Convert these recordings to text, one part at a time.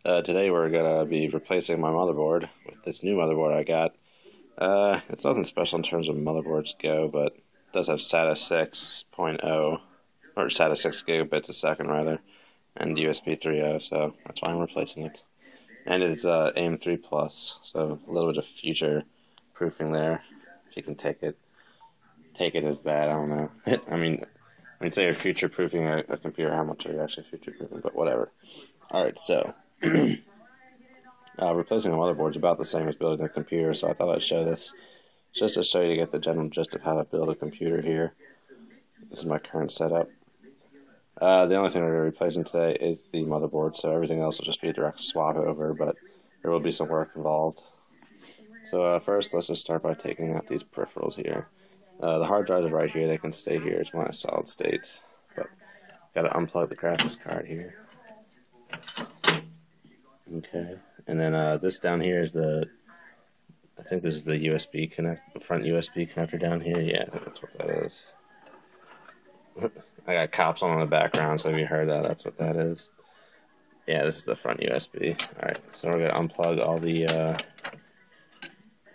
Today we're gonna be replacing my motherboard with this new motherboard I got. It's nothing special in terms of motherboards go, but it does have SATA 6.0, or SATA 6 gigabits a second rather, and USB 3.0, so that's why I'm replacing it. And it's AM3 Plus, so a little bit of future proofing there, if you can take it as that. I don't know. I mean, when you say you're future proofing a computer, how much are you actually future proofing? But whatever. All right, so. Replacing a motherboard is about the same as building a computer, so I thought I'd show this just to show you to get the general gist of how to build a computer here. This is my current setup. The only thing we're replacing today is the motherboard, so everything else will just be a direct swap over, but there will be some work involved. So first, let's just start by taking out these peripherals here. The hard drives are right here. They can stay here. It's one solid state, but got to unplug the graphics card here. Okay, and then this down here is I think this is the USB the front USB connector down here. Yeah, I think that's what that is. I got cops on in the background, so if you heard that, that's what that is. Yeah, this is the front USB. Alright, so we're going to unplug all the,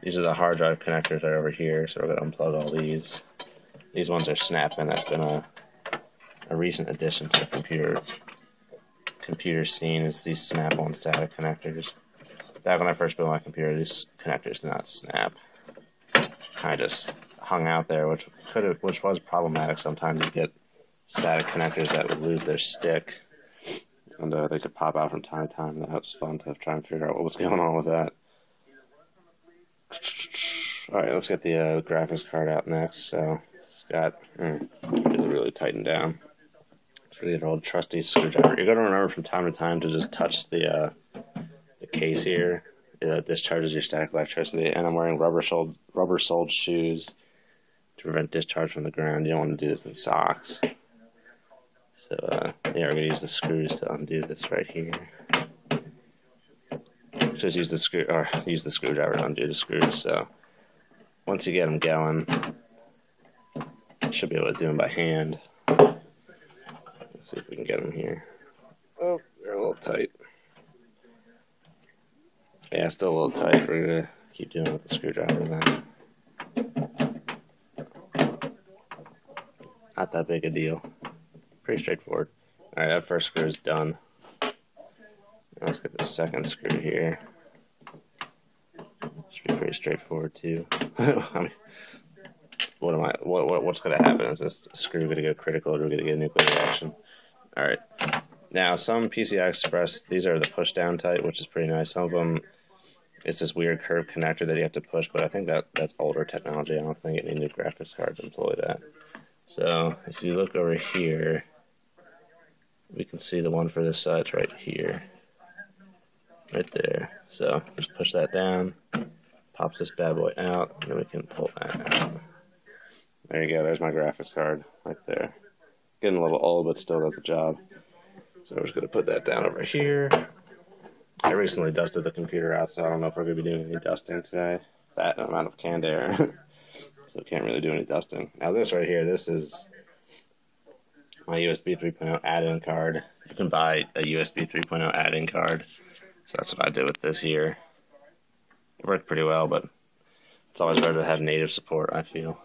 these are the hard drive connectors right over here, so we're going to unplug all these. These ones are snap-in. That's been a recent addition to the computer scene, is these snap-on SATA connectors. Back when I first built my computer, these connectors did not snap. Kind of just hung out there, which was problematic. Sometimes you get SATA connectors that would lose their stick, and they could pop out from time to time. That was fun to try and figure out what was going on with that. Alright, let's get the graphics card out next. So it's got really tightened down. Your old trusty screwdriver. You're going to remember from time to time to just touch the case here. It discharges your static electricity. And I'm wearing rubber-soled shoes to prevent discharge from the ground. You don't want to do this in socks. So yeah, we're going to use the screws to undo this right here. Just use the screwdriver to undo the screws. So once you get them going, you should be able to do them by hand. Let's see if we can get them here. Oh, they're a little tight. Yeah, still a little tight. We're going to keep doing it with the screwdriver then. Not that big a deal. Pretty straightforward. Alright, that first screw is done. Now let's get the second screw here. Should be pretty straightforward too. I mean, what's going to happen? Is this screw going to go critical, or are we going to get a nuclear reaction? Alright, now some PCI Express, these are the push down type, which is pretty nice. Some of them, it's this weird curved connector that you have to push, but I think that's older technology. I don't think any new graphics cards employ that. So if you look over here, we can see the one for this side's right here. Right there. So just push that down, pops this bad boy out, and then we can pull that out. There you go, there's my graphics card right there. Getting a little old, but still does the job. So we're just going to put that down over here. I recently dusted the computer out, so I don't know if we're going to be doing any dusting today. That amount of canned air. So can't really do any dusting. Now this right here, this is my USB 3.0 add-in card. You can buy a USB 3.0 add-in card. So that's what I did with this here. It worked pretty well, but it's always better to have native support, I feel.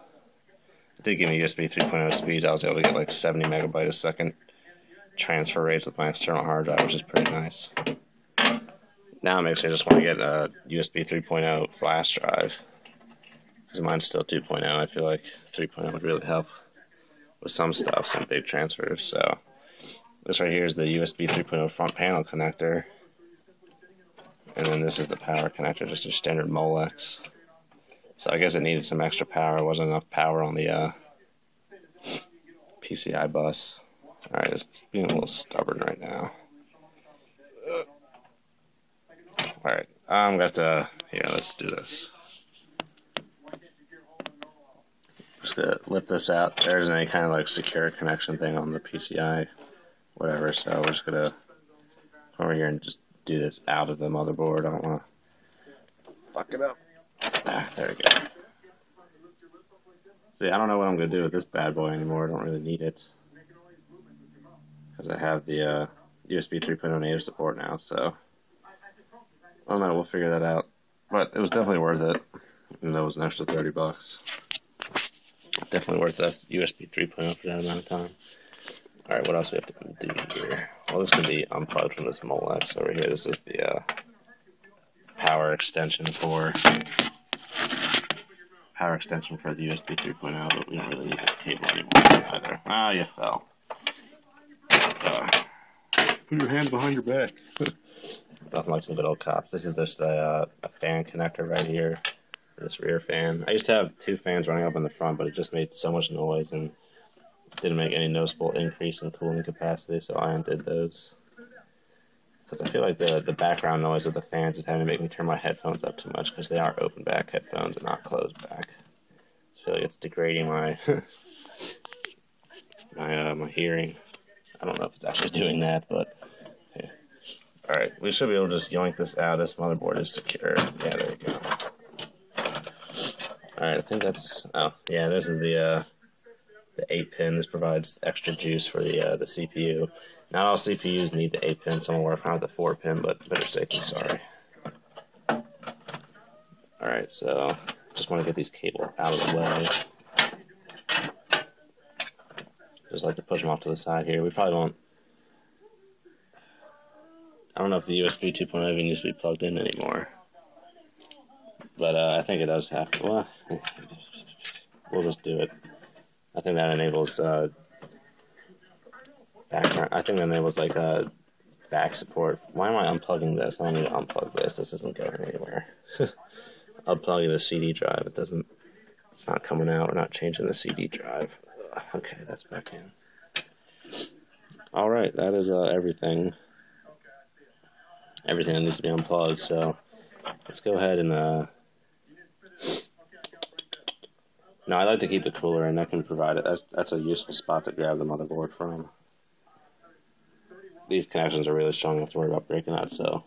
It did give me USB 3.0 speeds. I was able to get like 70 megabytes a second transfer rates with my external hard drive, which is pretty nice. Now it makes me just want to get a USB 3.0 flash drive, because mine's still 2.0. I feel like 3.0 would really help with some stuff, some big transfers. So this right here is the USB 3.0 front panel connector, and then this is the power connector, just a standard Molex. So I guess it needed some extra power. There wasn't enough power on the PCI bus. Alright, it's being a little stubborn right now. Alright, I'm going to have to... Here, let's do this. Just going to lift this out. There isn't any kind of like secure connection thing on the PCI, whatever, so we're just going to come over here and just do this out of the motherboard. I don't want to fuck it up. There we go. See, I don't know what I'm going to do with this bad boy anymore. I don't really need it, because I have the USB 3.0 native support now, so I don't know, we'll figure that out. But it was definitely worth it. Even though it was an extra $30. Definitely worth that USB 3.0 for that amount of time. Alright, what else do we have to do here? Well, this can be unplugged from this Molex over here. This is the power extension for the USB 3.0, but we don't really need this cable anymore either. Ah, you fell. Put your hands behind your back. Nothing like some good old cops. This is just a fan connector right here for this rear fan. I used to have 2 fans running up in the front, but it just made so much noise and didn't make any noticeable increase in cooling capacity, so I undid those. Because I feel like the background noise of the fans is having to make me turn my headphones up too much because they are open back headphones and not closed back. I feel like it's degrading my my hearing. I don't know if it's actually doing that, but yeah. Alright, we should be able to just yoink this out. This motherboard is secure. Yeah, there you go. Alright, I think that's... Oh, yeah, this is the 8-pin. This provides extra juice for the CPU. Not all CPUs need the 8-pin. Some will work fine with the 4-pin, but better safe than sorry. Alright, so just want to get these cables out of the way. Just like to push them off to the side here. We probably won't... I don't know if the USB 2.0 even needs to be plugged in anymore. But I think it does have to. Well, we'll just do it. I think that enables background. I think that enables like back support. Why am I unplugging this? I don't need to unplug this. This isn't going anywhere. Unplugging the CD drive. It doesn't. It's not coming out. We're not changing the CD drive. Okay, that's back in. All right, that is everything. Everything that needs to be unplugged. So let's go ahead and. No, I like to keep the cooler, and that can provide it. That's a useful spot to grab the motherboard from. These connections are really strong. You don't have to worry about breaking that. So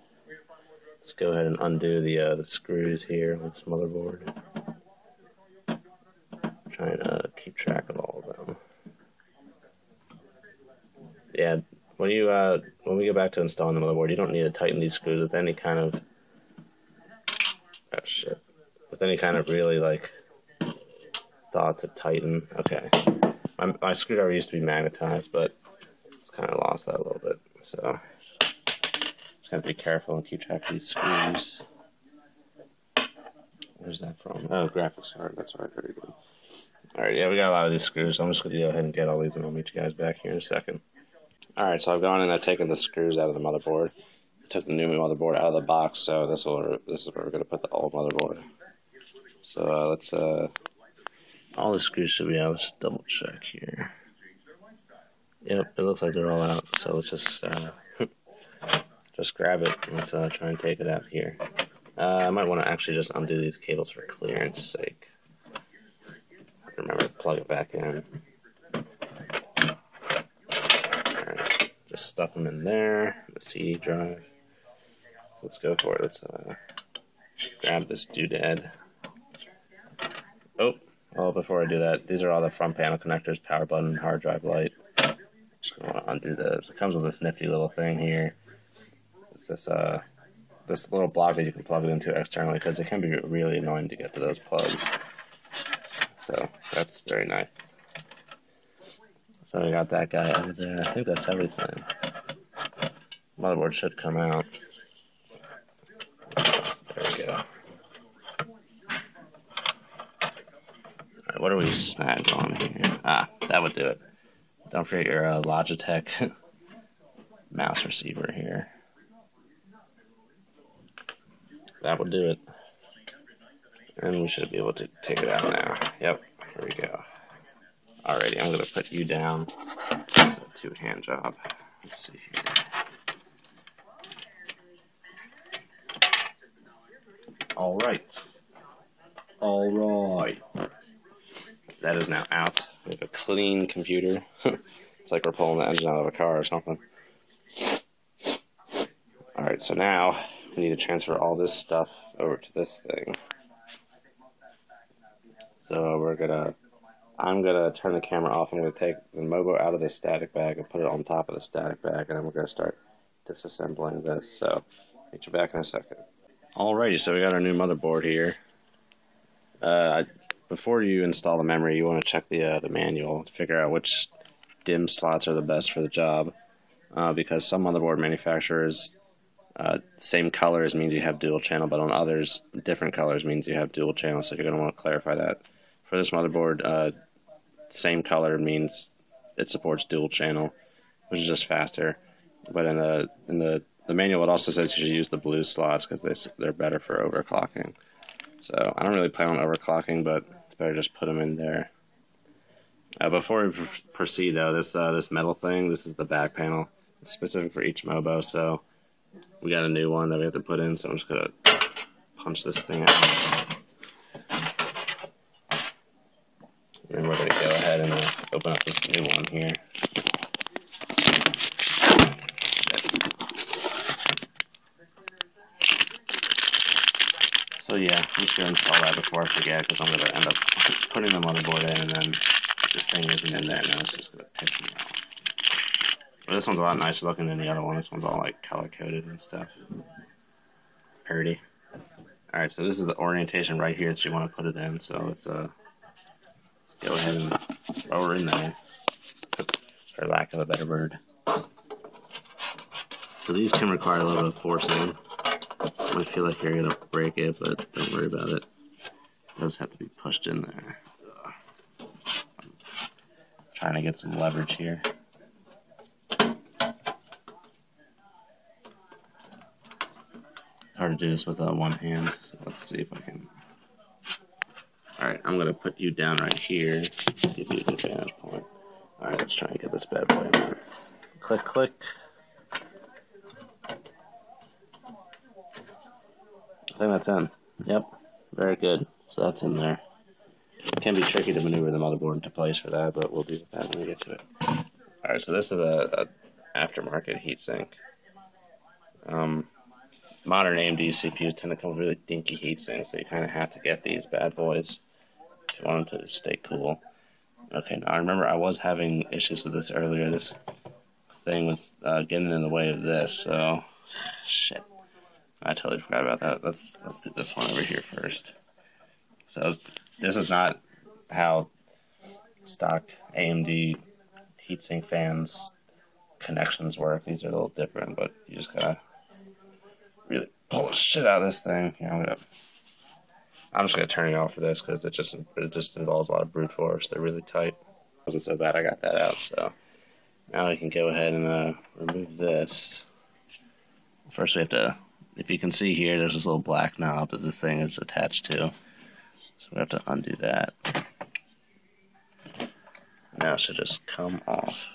let's go ahead and undo the screws here on this motherboard. Trying to keep track of all of them. Yeah, when we go back to installing the motherboard, you don't need to tighten these screws with any kind of with any kind of really like thought to tighten. Okay, my screwdriver used to be magnetized, but it's kind of lost that a little bit. So just have to be careful and keep track of these screws. Where's that from? Oh, graphics card. That's right. Very good. Alright, yeah, we got a lot of these screws, so I'm just going to go ahead and get all these, and I'll meet you guys back here in a second. Alright, so I've gone and I've taken the screws out of the motherboard. Took the new motherboard out of the box, so this is where we're going to put the old motherboard. So let's all the screws should be out. Let's double check here. Yep, it looks like they're all out, so let's just just grab it. Let's try and take it out here. I might want to actually just undo these cables for clearance sake. Remember to plug it back in. Alright, just stuff them in there, the CD drive. Let's go for it. Let's grab this doodad. Oh, before I do that, these are all the front panel connectors, power button, hard drive light. Just gonna want to undo those. It comes with this nifty little thing here. It's this little block that you can plug it into externally because it can be really annoying to get to those plugs. So that's very nice. So we got that guy out of there. I think that's everything. Motherboard should come out. There we go. Alright, what do we snag on here? Ah, that would do it. Don't forget your Logitech mouse receiver here. That would do it. And we should be able to take it out now. Yep, here we go. Alrighty, I'm going to put you down. It's a two-hand job. Let's see here. Alright. Alright. That is now out. We have a clean computer. It's like we're pulling the engine out of a car or something. Alright, so now we need to transfer all this stuff over to this thing. So I'm gonna turn the camera off. I'm gonna take the Mobo out of the static bag and put it on top of the static bag, and then we're gonna start disassembling this. So, meet you back in a second. Alrighty, so we got our new motherboard here. Before you install the memory, you want to check the manual to figure out which DIMM slots are the best for the job. Because some motherboard manufacturers, same colors means you have dual channel, but on others, different colors means you have dual channel. So you're going to want to clarify that. For this motherboard, same color means it supports dual channel, which is just faster. But in the manual, it also says you should use the blue slots because they're better for overclocking. So I don't really plan on overclocking, but it's better just put them in there. Before we proceed, though, this metal thing, this is the back panel. It's specific for each Mobo, so we got a new one that we have to put in. So I'm just gonna punch this thing out, and we're gonna go ahead and open up this new one here. So yeah, I'm just gonna install that before I forget, because I'm gonna end up putting the motherboard in, and then this thing isn't in there, and it's just gonna piss me off. But this one's a lot nicer looking than the other one. This one's all like color coded and stuff. Pretty. Alright, so this is the orientation right here that you want to put it in. So let's go ahead and throw her in there, for lack of a better word. So these can require a little bit of forcing. You might feel like you're gonna break it, but don't worry about it. It does have to be pushed in there. I'm trying to get some leverage here. Hard to do this with one hand, so let's see if I can. Alright, I'm gonna put you down right here, give you a good vantage point. Alright, let's try and get this bad boy in there. Click, click. I think that's in. Yep, very good. So that's in there. It can be tricky to maneuver the motherboard into place for that, but we'll do that when we get to it. Alright, so this is a aftermarket heatsink. Modern AMD CPUs tend to come with really dinky heatsinks, so you kind of have to get these bad boys if you want them to stay cool. Okay, now I remember I was having issues with this earlier. This thing was getting in the way of this, so shit. I totally forgot about that. Let's do this one over here first. So this is not how stock AMD heatsink fans connections work. These are a little different, but you just gotta really pull the shit out of this thing. Here, I'm just gonna turn it off for this because it just involves a lot of brute force. They're really tight. It wasn't so bad I got that out. So now we can go ahead and remove this. First we have to, if you can see here, there's this little black knob that this thing is attached to. So we have to undo that. Now it should just come off.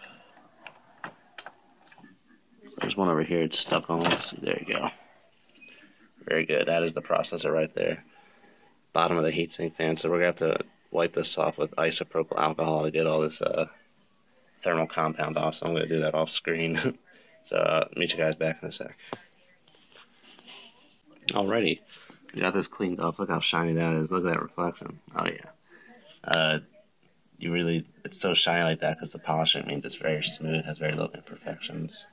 There's one over here it's stuck on. Let's see, there you go. Very good. That is the processor right there. Bottom of the heatsink fan. So we're going to have to wipe this off with isopropyl alcohol to get all this thermal compound off. So I'm going to do that off screen. So meet you guys back in a sec. Alrighty. We got this cleaned up. Look how shiny that is. Look at that reflection. Oh yeah. It's so shiny like that because the polishing means it's very smooth, has very little imperfections.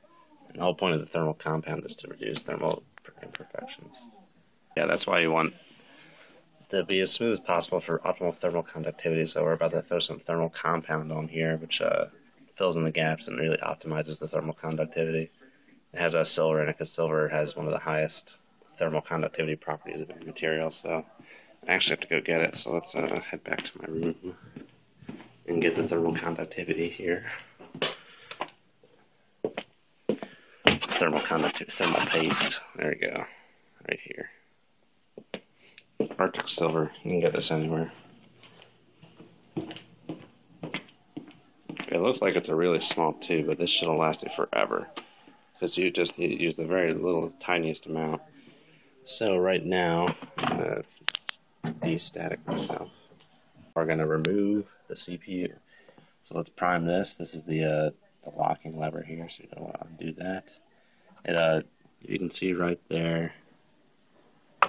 And the whole point of the thermal compound is to reduce thermal imperfections. Yeah, that's why you want to be as smooth as possible for optimal thermal conductivity. So we're about to throw some thermal compound on here, which fills in the gaps and really optimizes the thermal conductivity. It has a silver in it because silver has one of the highest thermal conductivity properties of any material. So I actually have to go get it. So let's head back to my room and get the thermal conductivity here. Thermal paste. There we go. Right here. Arctic silver. You can get this anywhere. It looks like it's a really small tube, but this should have lasted forever. Because you just need to use the very little, tiniest amount. So right now, I'm going to de-static myself. We're going to remove the CPU. So let's prime this. This is the locking lever here, so you're going to want to undo that. You can see right there,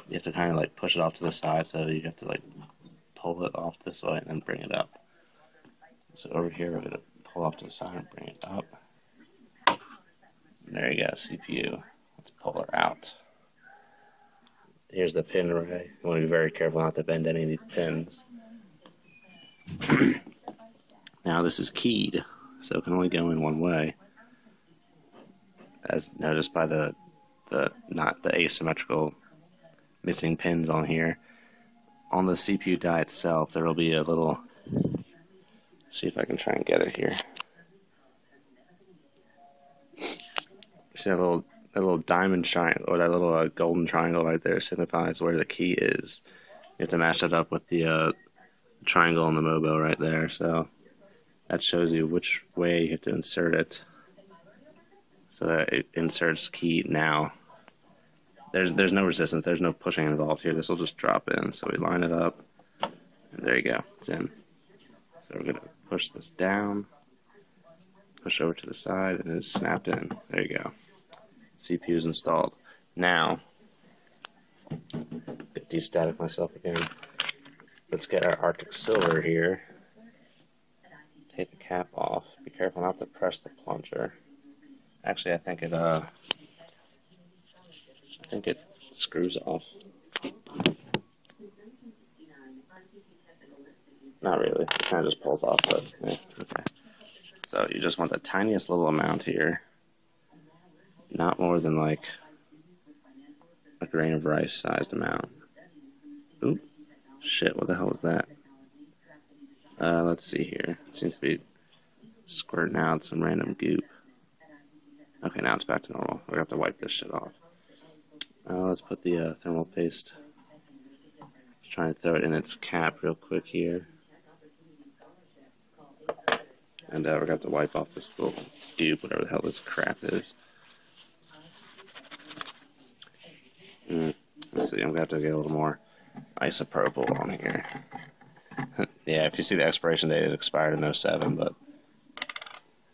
you have to kind of like push it off to the side, so you have to like pull it off this way and then bring it up. So over here, we're going to pull off to the side and bring it up. And there you go, CPU. Let's pull her out. Here's the pin array. You want to be very careful not to bend any of these pins. Now this is keyed, so it can only go in one way. As noticed by the not the asymmetrical missing pins on here. On the CPU die itself, there will be a little. See if I can try and get it here. See that little diamond triangle, or that little golden triangle right there signifies where the key is. You have to match that up with the triangle on the Mobo right there. So that shows you which way you have to insert it. So that it inserts key now. There's no resistance, there's no pushing involved here. This will just drop in. So we line it up, and there you go, it's in. So we're gonna push this down, push over to the side, and it's snapped in. There you go. CPU is installed. Now, destatic myself again. Let's get our Arctic Silver here. Take the cap off. Be careful not to press the plunger. Actually, I think it screws off. Not really. It kind of just pulls off, but yeah, okay. So you just want the tiniest little amount here. Not more than like a grain of rice sized amount. Oop. Shit, what the hell was that? Let's see here. It seems to be squirting out some random goop. Okay, now it's back to normal. We're gonna have to wipe this shit off. Let's put the thermal paste. Just trying to throw it in its cap real quick here. And we're gonna have to wipe off this little goop, whatever the hell this crap is. Let's see, I'm gonna have to get a little more isopropyl on here. Yeah, if you see the expiration date, it expired in 07, but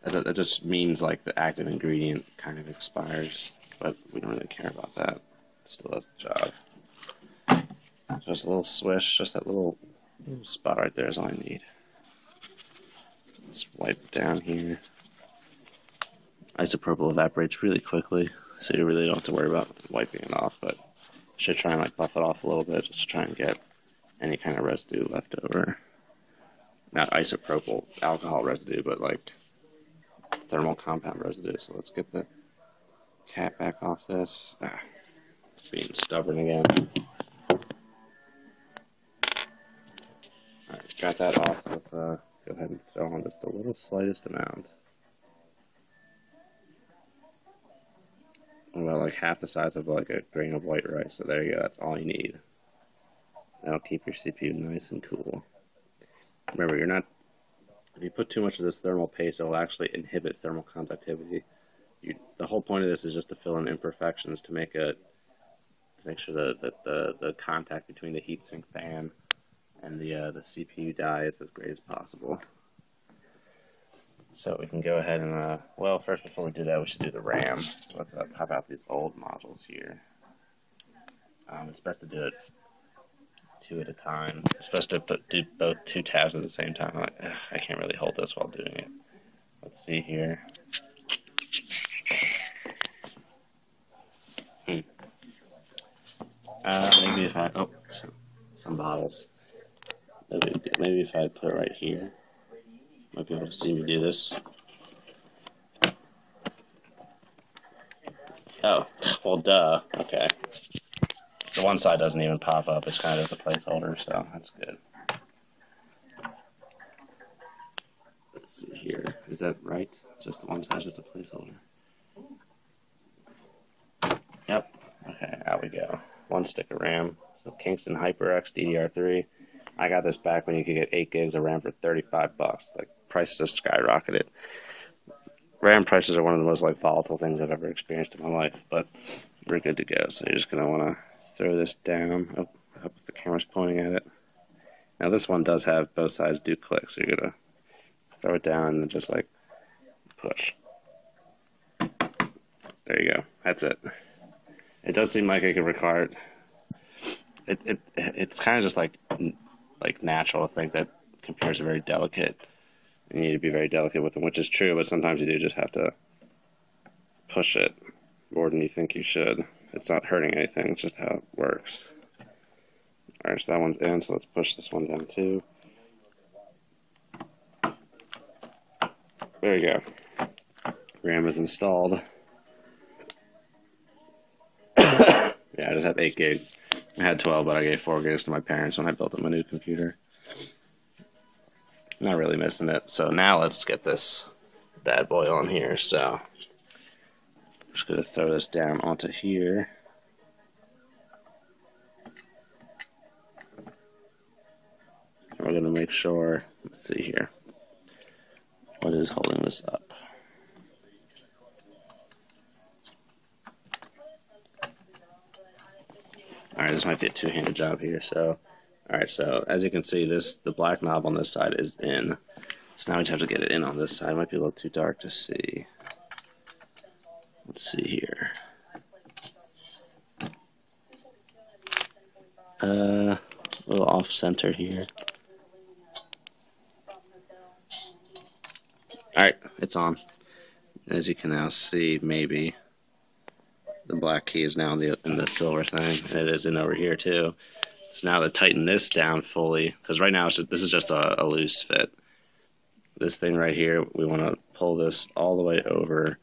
that just means like the active ingredient kind of expires, but we don't really care about that. It still does the job. Just a little swish, just that little spot right there is all I need. Let's wipe it down here. Isopropyl evaporates really quickly, so you really don't have to worry about wiping it off, but you should try and like buff it off a little bit just to try and get any kind of residue left over. Not isopropyl alcohol residue, but like thermal compound residue. So let's get the cap back off this. It's being stubborn again. Alright, got that off. So let's go ahead and throw on just the little slightest amount. About like half the size of like a grain of white rice. So there you go, that's all you need. That'll keep your CPU nice and cool. Remember, if you put too much of this thermal paste, it'll actually inhibit thermal conductivity. The whole point of this is just to fill in imperfections to make sure that the contact between the heatsink fan and the CPU die is as great as possible. So we can go ahead and, well, first before we do that, we should do the RAM. So let's pop out these old modules here. It's best to do it two at a time. It's best to do both two tabs at the same time. I can't really hold this while doing it. Let's see here. Maybe if I, some bottles. Maybe if I put it right here. Might be able to see me do this. Oh, well, duh. Okay. The one side doesn't even pop up. It's kind of just a placeholder, so that's good. Let's see here. Is that right? It's just the one side, just a placeholder. Yep. Okay, out we go. One stick of RAM. So Kingston HyperX DDR3. I got this back when you could get 8 gigs of RAM for $35. Like, prices have skyrocketed. RAM prices are one of the most like volatile things I've ever experienced in my life, but we're good to go. So you're just gonna want to throw this down. I hope the camera's pointing at it. Now this one does have both sides do click, so you're gonna throw it down and just like push. There you go. That's it. It does seem like it could require it's kind of just like natural to think that computers are very delicate. You need to be very delicate with them, which is true, but sometimes you do just have to push it more than you think you should. It's not hurting anything, it's just how it works. Alright, so that one's in, so let's push this one down too. There you go. RAM is installed. Yeah, I just have 8 gigs. I had 12, but I gave 4 gigs to my parents when I built them a new computer. Not really missing it. So now let's get this bad boy on here. So I'm just going to throw this down onto here. And we're going to make sure, let's see here, what is holding this up? Alright, this might be a two-handed job here. So, alright, so as you can see, the black knob on this side is in. So now we just have to get it in on this side. It might be a little too dark to see. Let's see here. A little off center here. Alright, it's on. As you can now see, maybe the black key is now in the silver thing, and it is in over here too. So now to tighten this down fully, because right now this is just a loose fit. This thing right here, we want to pull this all the way over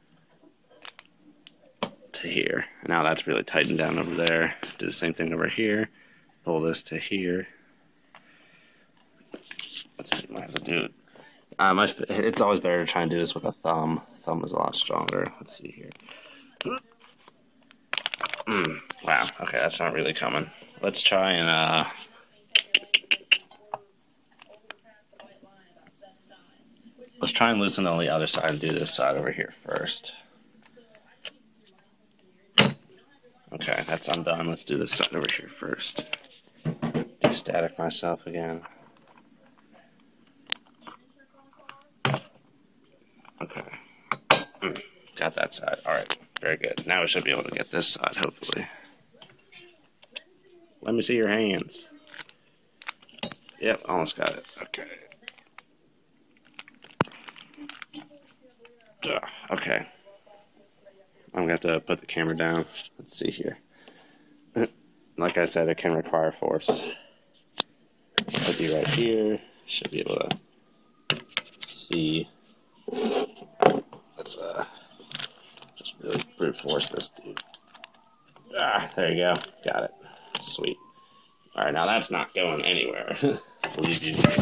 to here. Now that's really tightened down over there. Do the same thing over here. Pull this to here. Let's see, I might have to do it. It's always better to try and do this with a thumb. Thumb is a lot stronger. Let's see here. Wow, okay, that's not really coming. Let's try and, let's try and loosen on the other side and do this side over here first. Okay, that's undone. Let's do this side over here first. Destatic myself again. Okay. Got that side. Alright, very good. Now we should be able to get this side, hopefully. Let me see your hands. Yep, almost got it. Okay. Okay. I'm going to have to put the camera down. Let's see here. Like I said, it can require force. I'll be right here. Should be able to see. Let's just really brute force this dude. There you go. Got it. Sweet. Alright, now that's not going anywhere. Believe you me.